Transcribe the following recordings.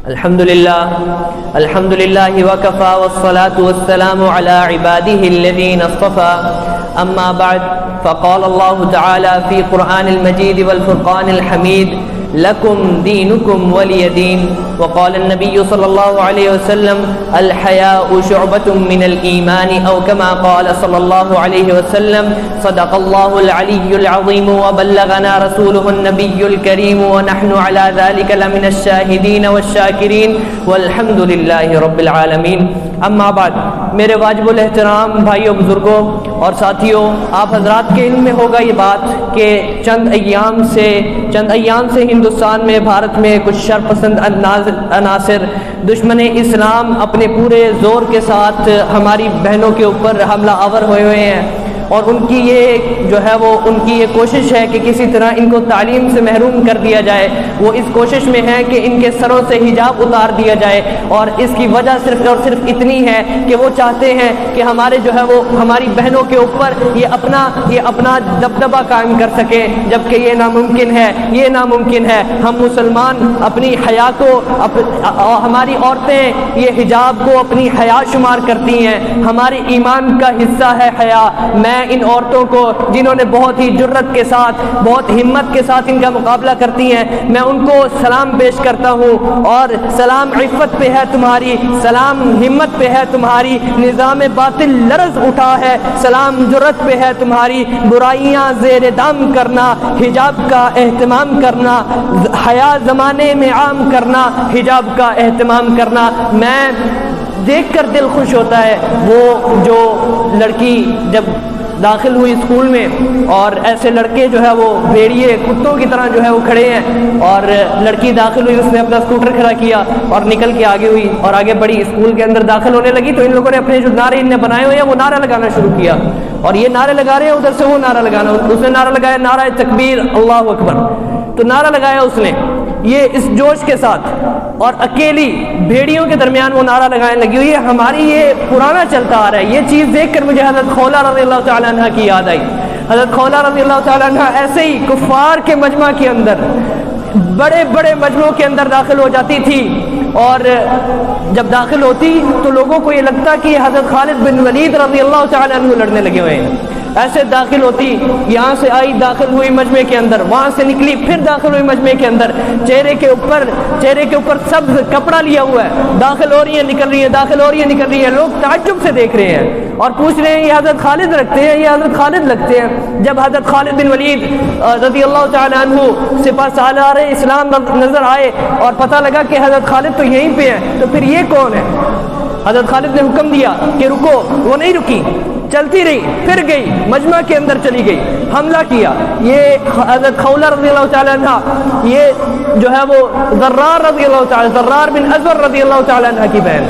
الحمد لله وكفى والصلاة والسلام على عباده الذين اصطفى أما بعد فقال الله تعالى في قرآن المجيد والفرقان الحميد لكم دينكم ولي دين وقال النبي صلى الله عليه وسلم الحياء شعبة من الإيمان أو كما قال صلى الله عليه وسلم صدق الله العلي العظيم وبلغنا رسوله النبي الكريم ونحن على ذلك لمن الشاهدين والشاكرين والحمد لله رب العالمين اما بعد میرے واجب الاحترام بھائیوں بزرگوں اور ساتھیوں، آپ حضرات کے علم میں ہوگا یہ بات کہ چند ایام سے ہندوستان میں بھارت میں کچھ شرپسند عناصر دشمن اسلام اپنے پورے زور کے ساتھ ہماری بہنوں کے اوپر حملہ آور ہوئے ہیں، اور ان کی یہ کوشش ہے کہ کسی طرح ان کو تعلیم سے محروم کر دیا جائے۔ وہ اس کوشش میں ہے کہ ان کے سروں سے حجاب اتار دیا جائے، اور اس کی وجہ صرف اور صرف اتنی ہے کہ وہ چاہتے ہیں کہ ہماری بہنوں کے اوپر یہ اپنا دبدبہ قائم کر سکے، جبکہ یہ ناممکن ہے۔ ہم مسلمان اپنی حیا کو ہماری عورتیں یہ حجاب کو اپنی حیا شمار کرتی ہیں، ہمارے ایمان کا حصہ ہے حیا۔ میں ان عورتوں کو جنہوں نے بہت ہی جرت کے ساتھ، بہت ہمت کے ساتھ ان کا مقابلہ کرتی ہیں، میں ان کو سلام پیش کرتا ہوں، اور سلام عفت پہ ہے تمہاری، سلام ہمت پہ ہے تمہاری، نظام باطل لرز اٹھا ہے، سلام جرت پہ ہے تمہاری، برائیاں زیر دام کرنا، حجاب کا اہتمام کرنا، حیا زمانے میں عام کرنا، حجاب کا اہتمام کرنا۔ میں دیکھ کر دل خوش ہوتا ہے وہ جو لڑکی جب داخل ہوئی اسکول میں، اور ایسے لڑکے وہ بھیڑیے کتوں کی طرح وہ کھڑے ہیں، اور لڑکی داخل ہوئی، اس نے اپنا اسکوٹر کھڑا کیا اور نکل کے آگے ہوئی اور آگے بڑی، اسکول کے اندر داخل ہونے لگی تو ان لوگوں نے اپنے جو نعرے ان نے بنائے ہوئے ہیں وہ نعرہ لگانا شروع کیا، اور یہ نعرے لگا رہے ہیں، ادھر سے وہ نعرہ لگانا، اس نے نعرہ لگایا نعرہ تکبیر اللہ اکبر، تو نعرہ لگایا اس نے یہ اس جوش کے ساتھ، اور اکیلی بھیڑیوں کے درمیان وہ نعرہ لگانے لگی ہوئی ہے۔ ہماری یہ پرانا چلتا آ رہا ہے، یہ چیز دیکھ کر مجھے حضرت خولہ رضی اللہ تعالیٰ عنہ کی یاد آئی۔ حضرت خولہ رضی اللہ تعالیٰ عنہ ایسے ہی کفار کے مجمع کے اندر، بڑے بڑے مجمعوں کے اندر داخل ہو جاتی تھی، اور جب داخل ہوتی تو لوگوں کو یہ لگتا کہ حضرت خالد بن ولید رضی اللہ تعالیٰ عنہ لڑنے لگے ہوئے ہیں۔ ایسے داخل ہوتی، یہاں سے آئی، داخل ہوئی مجمع کے اندر، وہاں سے نکلی، پھر داخل ہوئی مجمع کے اندر، چہرے کے اوپر سبز کپڑا لیا ہوا ہے، داخل ہو رہی ہیں نکل رہی ہیں، داخل ہو رہی ہیں نکل رہی ہیں، لوگ تعجب سے دیکھ رہے ہیں اور پوچھ رہے ہیں یہ حضرت خالد رکھتے ہیں، یہ حضرت خالد لگتے ہیں۔ جب حضرت خالد بن ولید رضی اللہ تعالیٰ عنہ سپہ سالار اسلام نظر آئے اور پتہ لگا کہ حضرت خالد تو یہیں پہ ہیں، تو پھر یہ کون ہے؟ حضرت خالد نے حکم دیا کہ رکو، وہ نہیں رکی، چلتی رہی، پھر گئی مجمع کے اندر چلی گئی، حملہ کیا۔ یہ حضرت خولہ رضی اللہ تعالیٰ عنہ، یہ وہ ضرار بن ازور رضی اللہ تعالیٰ عنہ کی بہن،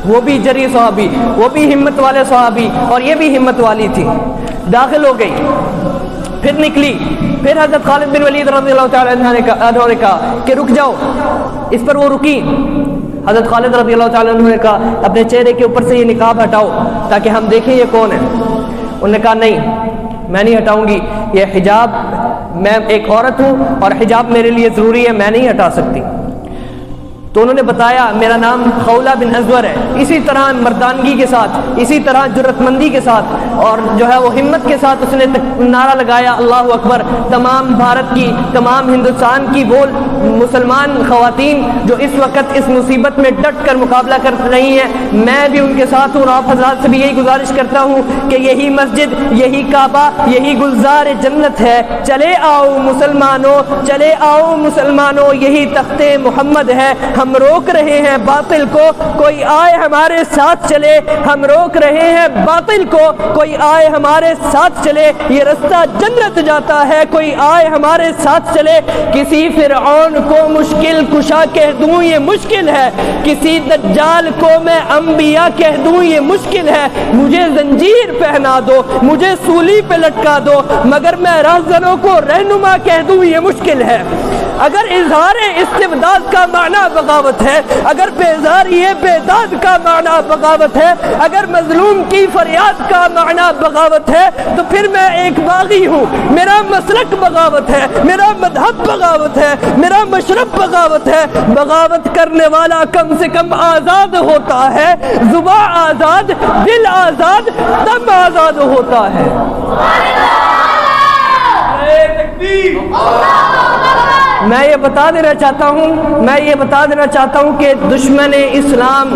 وہ بھی جری صحابی، وہ بھی ہمت والے صحابی، اور یہ بھی ہمت والی تھی۔ داخل ہو گئی، پھر نکلی، پھر حضرت خالد بن ولید رضی اللہ تعالیٰ عنہ نے کہا کہ رک جاؤ، اس پر وہ رکی۔ حضرت خالد رضی اللہ تعالیٰ عنہ نے کہا اپنے چہرے کے اوپر سے یہ نقاب ہٹاؤ تاکہ ہم دیکھیں یہ کون ہے۔ انہوں نے کہا نہیں، میں نہیں ہٹاؤں گی، یہ حجاب، میں ایک عورت ہوں اور حجاب میرے لیے ضروری ہے، میں نہیں ہٹا سکتی۔ تو انہوں نے بتایا میرا نام خولہ بن ازور ہے۔ اسی طرح مردانگی کے ساتھ، اسی طرح جرت مندی کے ساتھ، اور وہ ہمت کے ساتھ اس نے نعرہ لگایا اللہ اکبر۔ تمام بھارت کی، تمام ہندوستان کی وہ مسلمان خواتین جو اس وقت اس مصیبت میں ڈٹ کر مقابلہ کر رہی ہیں، میں بھی ان کے ساتھ ہوں، اور آپ حضرات سے بھی یہی گزارش کرتا ہوں کہ یہی مسجد، یہی کعبہ، یہی گلزار جنت ہے، چلے آؤ مسلمانوں، چلے آؤ مسلمانوں، یہی تخت محمد ہے۔ ہم روک رہے ہیں باطل کو، کوئی آئے ہمارے ساتھ چلے، ہم روک رہے ہیں باطل کو، کوئی آئے ہمارے ساتھ چلے، یہ رستہ جنت جاتا ہے، کوئی آئے ہمارے ساتھ چلے۔ کسی فرعون کو مشکل کشا کہہ دوں یہ مشکل ہے، کسی دجال کو میں انبیاء کہہ دوں یہ مشکل ہے، مجھے زنجیر پہنا دو، مجھے سولی پہ لٹکا دو، مگر میں راہزنوں کو رہنما کہہ دوں یہ مشکل ہے۔ اگر اظہار استبداد کا معنی بغاوت ہے، اگر بیزار یہ بیداد کا معنی بغاوت ہے، اگر مظلوم کی فریاد کا معنی بغاوت ہے، تو پھر میں ایک باغی ہوں، میرا مسلک بغاوت ہے، میرا مذہب بغاوت ہے، میرا مشرب بغاوت ہے۔ بغاوت کرنے والا کم سے کم آزاد ہوتا ہے، زبان آزاد، دل آزاد، تب آزاد ہوتا ہے۔ میں یہ بتا دینا چاہتا ہوں کہ دشمن اسلام،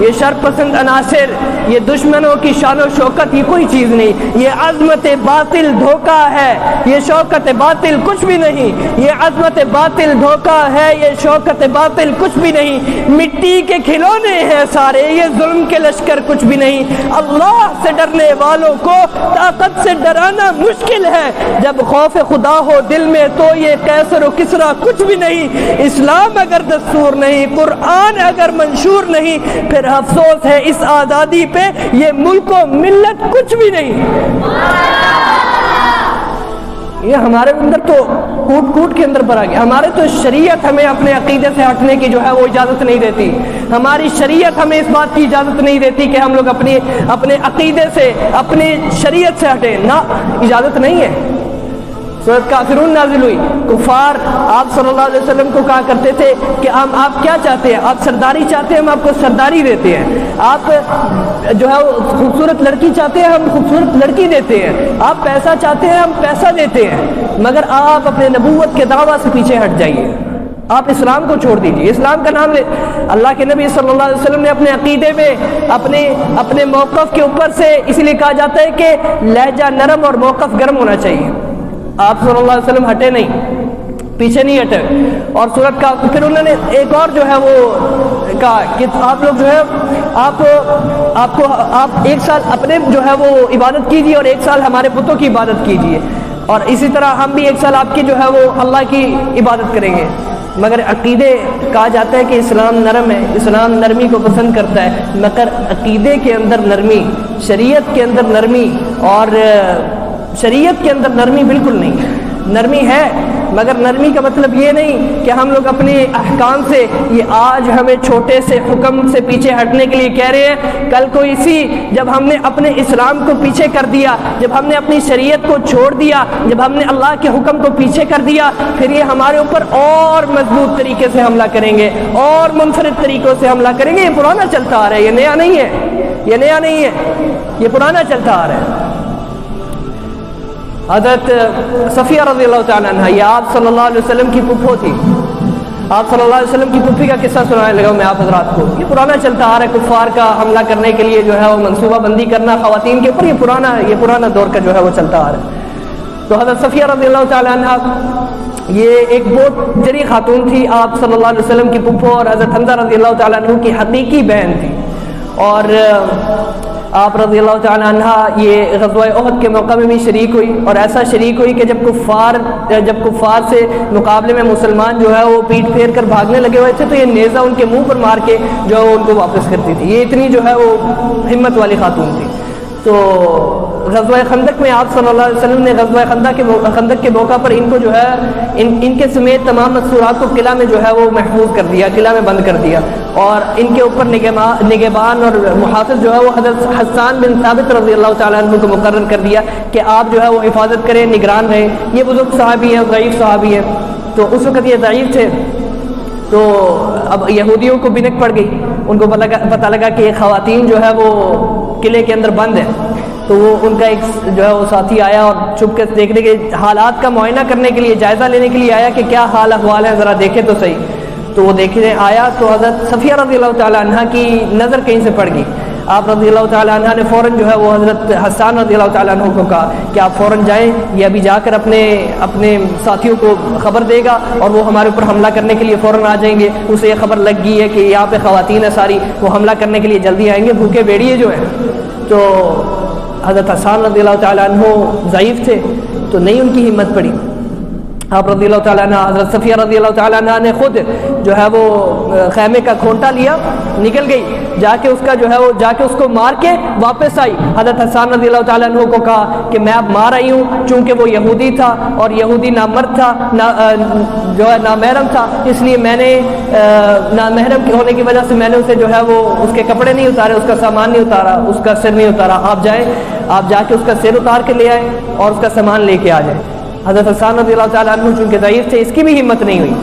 یہ شر پسند عناصر، یہ دشمنوں کی شان و شوکت، یہ کوئی چیز نہیں، یہ عظمت باطل دھوکہ ہے، یہ شوکت باطل کچھ بھی نہیں، یہ عظمت باطل دھوکہ ہے، یہ شوکت باطل کچھ بھی نہیں، مٹی کے کھلونے ہیں سارے، یہ ظلم کے لشکر کچھ بھی نہیں۔ اللہ سے ڈرنے والوں کو طاقت سے ڈرانا مشکل ہے، جب خوف خدا ہو دل میں تو یہ قیصر و کسریٰ کچھ بھی نہیں۔ اسلام اگر دستور نہیں، قرآن اگر منشور نہیں، پھر افسوس ہے اس آزادی پہ، یہ ملک و ملت کچھ بھی نہیں۔ یہ ہمارے اندر تو کوٹ کے اندر پر آ گیا۔ ہمارے تو شریعت ہمیں اپنے عقیدے سے ہٹنے کی جو ہے وہ اجازت نہیں دیتی، ہماری شریعت ہمیں اس بات کی اجازت نہیں دیتی کہ ہم لوگ اپنے عقیدے سے، اپنی شریعت سے ہٹیں، نہ، اجازت نہیں ہے۔ سورۃ کافرون نازل ہوئی، کفار آپ صلی اللہ علیہ وسلم کو کہا کرتے تھے کہ آپ کیا چاہتے ہیں؟ آپ سرداری چاہتے ہیں، ہم آپ کو سرداری دیتے ہیں، آپ جو ہے خوبصورت لڑکی چاہتے ہیں، ہم خوبصورت لڑکی دیتے ہیں، آپ پیسہ چاہتے ہیں، ہم پیسہ دیتے ہیں، مگر آپ اپنے نبوت کے دعویٰ سے پیچھے ہٹ جائیے، آپ اسلام کو چھوڑ دیجیے۔ اسلام کا نام لے، اللہ کے نبی صلی اللہ علیہ وسلم نے اپنے عقیدے میں اپنے موقف کے اوپر سے اس لیے کہا جاتا ہے کہ لہجہ نرم اور موقف گرم ہونا چاہیے۔ آپ صلی اللہ علیہ وسلم ہٹے نہیں، پیچھے نہیں ہٹے، اور سورت کا پھر انہوں نے ایک اور جو ہے وہ کہا کہ آپ لوگ جو ہے آپ ایک سال اپنے جو ہے وہ عبادت کیجیے اور ایک سال ہمارے بتوں کی عبادت کیجیے، اور اسی طرح ہم بھی ایک سال آپ کی جو ہے وہ اللہ کی عبادت کریں گے۔ مگر عقیدے کہا جاتا ہے کہ اسلام نرم ہے، اسلام نرمی کو پسند کرتا ہے، مگر عقیدے کے اندر نرمی، شریعت کے اندر نرمی، اور شریعت کے اندر نرمی بالکل نہیں۔ نرمی ہے، مگر نرمی کا مطلب یہ نہیں کہ ہم لوگ اپنے احکام سے، یہ آج ہمیں چھوٹے سے حکم سے پیچھے ہٹنے کے لیے کہہ رہے ہیں، کل کو جب ہم نے اپنے اسلام کو پیچھے کر دیا، جب ہم نے اپنی شریعت کو چھوڑ دیا، جب ہم نے اللہ کے حکم کو پیچھے کر دیا، پھر یہ ہمارے اوپر اور مضبوط طریقے سے حملہ کریں گے، اور منفرد طریقوں سے حملہ کریں گے۔ یہ پرانا چلتا آ رہا ہے، یہ نیا نہیں ہے، یہ نیا نہیں ہے، یہ پرانا چلتا آ رہا ہے۔ حضرت صفیہ رضی اللہ تعالیٰ عنہ، یہ آپ صلی اللہ علیہ وسلم کی پھپھو تھی، آپ صلی اللہ علیہ وسلم کی پھپھی کا قصہ سنانے لگا میں آپ حضرات کو۔ یہ پرانا چلتا آ رہا ہے، کفار کا حملہ کرنے کے لیے جو ہے وہ منصوبہ بندی کرنا خواتین کے اوپر، یہ پرانا دور کا جو ہے وہ چلتا آ رہا ہے۔ تو حضرت صفیہ رضی اللہ تعالیٰ عنہ یہ ایک بہت جری خاتون تھی، آپ صلی اللہ علیہ وسلم کی پھپھو، اور حضرت حمزہ رضی اللہ تعالیٰ عنہ کی حقیقی بہن تھی، اور آپ رضی اللہ تعالیٰ عنہ یہ غزوہ احد کے موقع میں بھی شریک ہوئی، اور ایسا شریک ہوئی کہ جب کفار سے مقابلے میں مسلمان جو ہے وہ پیٹ پھیر کر بھاگنے لگے ہوئے تھے، تو یہ نیزہ ان کے منہ پر مار کے جو ہے وہ ان کو واپس کرتی تھی۔ یہ اتنی جو ہے وہ ہمت والی خاتون تھی۔ تو غزوہ خندق میں آپ صلی اللہ علیہ وسلم نے غزوہ خندق کے موقع پر ان کو جو ہے ان کے سمیت تمام مستورات کو قلعہ میں جو ہے وہ محفوظ کر دیا، قلعہ میں بند کر دیا، اور ان کے اوپر نگہبان اور محافظ جو ہے وہ حضرت حسان بن ثابت رضی اللہ تعالیٰ عنہ کو مقرر کر دیا کہ آپ جو ہے وہ حفاظت کریں، نگران رہیں۔ یہ بزرگ صحابی ہیں، ضعیف صحابی ہیں، تو اس وقت یہ ضعیف تھے، تو اب یہودیوں کو بنک پڑ گئی، ان کو پتہ لگا کہ خواتین جو ہے وہ قلعے کے اندر بند ہے، تو وہ ان کا ایک جو ہے وہ ساتھی آیا اور چھپ کے دیکھنے کے حالات کا معائنہ کرنے کے لیے، جائزہ لینے کے لیے آیا کہ کیا حال احوال ہے، ذرا دیکھے تو صحیح۔ تو وہ دیکھنے آیا تو حضرت صفیہ رضی اللہ تعالیٰ عنہ کی نظر کہیں سے پڑ گئی۔ آپ رضی اللہ تعالیٰ عنہ نے فوراً جو ہے وہ حضرت حسان رضی اللہ تعالیٰ عنہ کو کہا کہ آپ فوراً جائیں، یہ ابھی جا کر اپنے ساتھیوں کو خبر دے گا اور وہ ہمارے اوپر حملہ کرنے کے لیے فوراً آ جائیں گے۔ اسے یہ خبر لگ گئی ہے کہ یہاں پہ خواتین ہیں ساری، وہ حملہ کرنے کے لیے جلدی آئیں گے، بھوکے بیڑیے جو ہیں۔ تو حضرت حسان رضی اللہ تعالیٰ عنہ ضعیف تھے، تو نہیں ان کی ہمت پڑی۔ آپ رضی اللہ تعالیٰ عنہ حضرت صفیہ رضی اللہ تعالیٰ عنہ نے خود جو ہے وہ خیمے کا کھونٹا لیا، نکل گئی، جا کے اس کا جو ہے وہ جا کے اس کو مار کے واپس آئی۔ حضرت حسان رضی اللہ تعالیٰ عنہ کو کہا کہ میں اب مار آئی ہوں، چونکہ وہ یہودی تھا اور یہودی نامرد تھا، جو ہے نامحرم تھا، اس لیے میں نے نامحرم ہونے کی وجہ سے میں نے اسے جو ہے وہ اس کے کپڑے نہیں اتارے، اس کا سامان نہیں اتارا، اس کا سر نہیں اتارا۔ آپ جائیں، آپ جا کے اس کا سر اتار کے لے آئیں اور اس کا سامان لے کے آ جائیں۔ حضرت حسان رضی اللہ تعالیٰ عنہ چونکہ ضعیف تھے، اس کی بھی ہمت نہیں ہوئی۔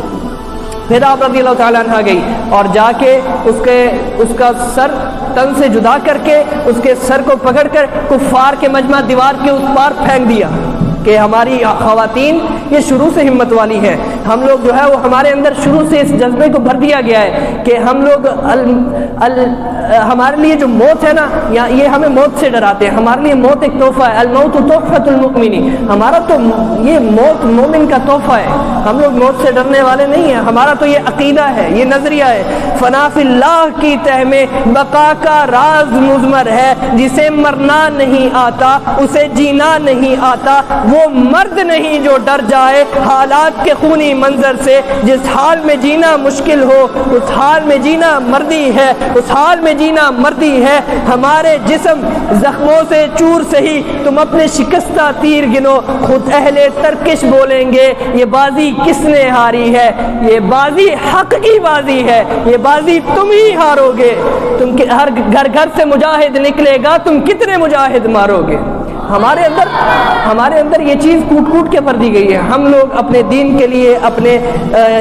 پھر آپ رضی اللہ تعالیٰ عنہ گئی اور جا کے اس کا سر تن سے جدا کر کے اس کے سر کو پکڑ کر کفار کے مجمع دیوار کے اس پار پھینک دیا کہ ہماری خواتین یہ شروع سے ہمت والی ہے، ہم لوگ جو ہے وہ ہمارے اندر شروع سے اس جذبے کو بھر دیا گیا ہے کہ ہم لوگ ہمارے لیے جو موت ہے نا، یہ ہمیں موت سے ڈراتے ہیں، ہمارے لیے موت ایک تحفہ ہے، الموت تحفۃ المؤمن، ہمارا تو یہ موت مومن کا تحفہ ہے، ہم لوگ موت سے ڈرنے والے نہیں ہیں، ہمارا تو یہ عقیدہ ہے، یہ نظریہ ہے۔ فنا فی اللہ کی تہ میں بقا کا راز مضمر ہے، جسے مرنا نہیں آتا اسے جینا نہیں آتا، وہ مرد نہیں جو ڈر جائے حالات کے خونی منظر سے، جس حال میں جینا مشکل ہو اس حال میں جینا مردی ہے، اس حال میں جینا مردی ہے، ہمارے جسم زخموں سے چور سہی تم اپنے شکستہ تیر گنو، خود اہل ترکش بولیں گے یہ بازی کس نے ہاری ہے، یہ بازی حق کی بازی ہے، یہ بازی تم ہی ہارو گے، تم ہر گھر سے مجاہد نکلے گا، تم کتنے مجاہد مارو گے۔ ہمارے اندر یہ چیز کوٹ کوٹ کے بھر دی گئی ہے، ہم لوگ اپنے دین کے لیے اپنے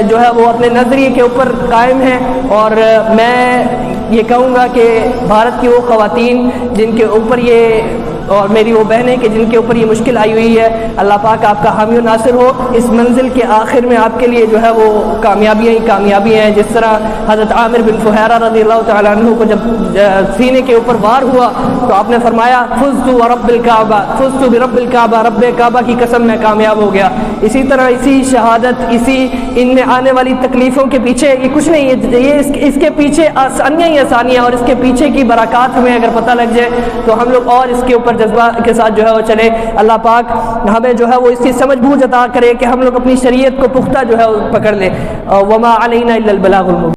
جو ہے وہ اپنے نظریے کے اوپر قائم ہیں، اور میں یہ کہوں گا کہ بھارت کی وہ خواتین جن کے اوپر یہ اور میری وہ بہنیں کہ جن کے اوپر یہ مشکل آئی ہوئی ہے، اللہ پاک آپ کا حامی و ناصر ہو، اس منزل کے آخر میں آپ کے لیے جو ہے وہ کامیابیاں ہی کامیابیاں ہیں۔ جس طرح حضرت عامر بن فہیرہ رضی اللہ تعالیٰ عنہ کو جب سینے کے اوپر وار ہوا تو آپ نے فرمایا فزت ورب الکعبہ، فزت برب الکعبہ، رب کعبہ کی قسم میں کامیاب ہو گیا۔ اسی طرح اسی شہادت، اسی ان میں آنے والی تکلیفوں کے پیچھے یہ کچھ نہیں، یہ اس کے پیچھے آسانیاں ہی آسانیاں، اور اس کے پیچھے کی برکات ہمیں اگر پتہ لگ جائے تو ہم لوگ اور اس کے اوپر جذبہ کے ساتھ جو ہے وہ چلے۔ اللہ پاک ہمیں جو ہے وہ اس کی سمجھ بوجھ عطا کرے کہ ہم لوگ اپنی شریعت کو پختہ جو ہے وہ پکڑ لیں۔ وما علینا الا البلاغ المبین۔